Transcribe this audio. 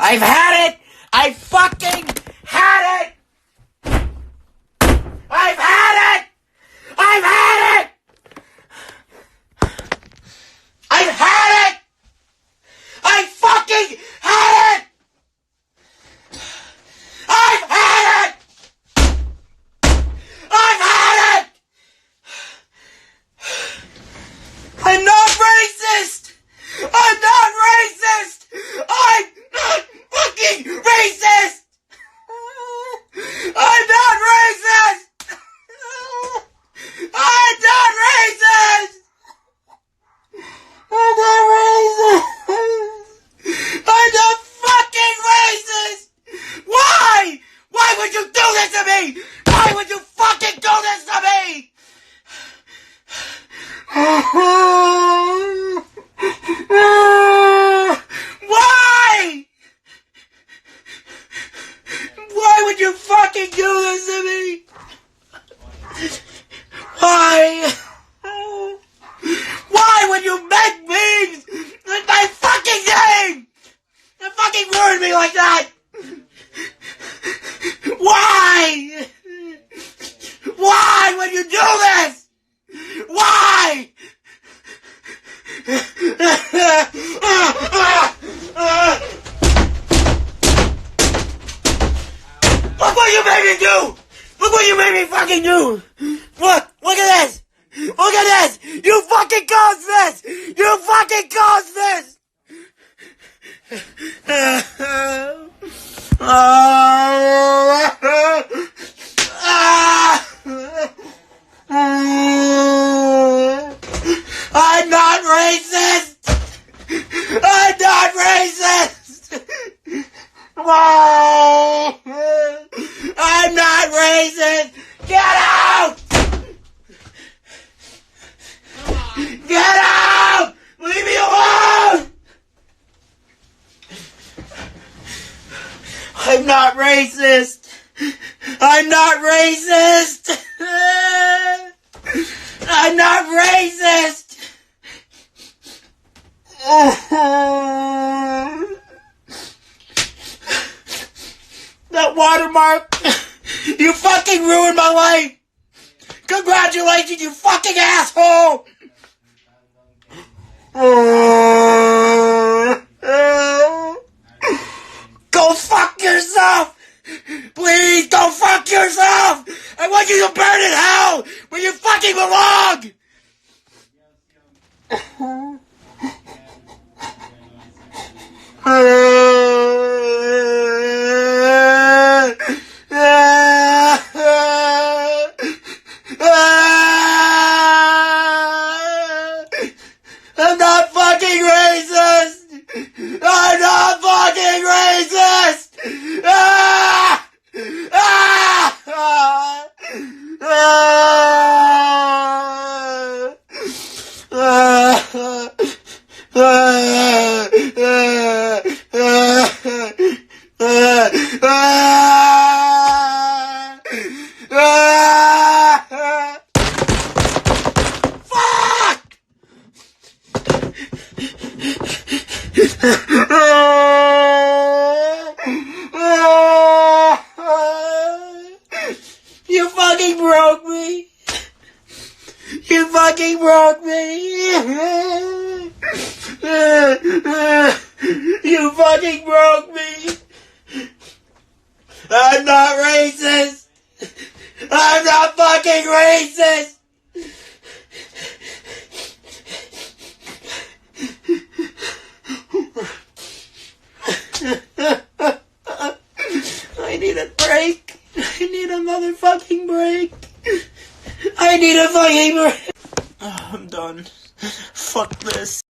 I've had it! I fucking had it! I've had it! I've had it! I've had it! I fucking had it! I've had it! I've had it! I'm not racist! I'm not racist! I'm not fucking racist! I'm not racist! I'm not racist! I'm not racist! I'm not fucking racist! Why? Why would you do this to me? Why would you fucking do this to me? Why? Why would you fucking do this to me? Why? Why would you make memes with my fucking name? You fucking ruined me like that! Why? Why would you do this? Why? Look what you made me do! Look what you made me fucking do! Look at this! Look at this! You fucking caused this! You fucking caused this! I'm not racist! I'm not racist! Whoa! I'm not racist! Get out! Get out! Leave me alone! I'm not racist! I'm not racist! I'm not racist! That watermark! You fucking ruined my life! Congratulations, you fucking asshole! Go fuck yourself! Please, go fuck yourself! I want you to burn in hell where you fucking belong! I'm not fucking racist! I'm not fucking racist! Ah! Ah! You fucking broke me! You fucking broke me! You fucking broke me! I'm not racist! I'm not fucking racist! I need a break. I need a motherfucking break. I need a fucking break. Oh, I'm done. Fuck this.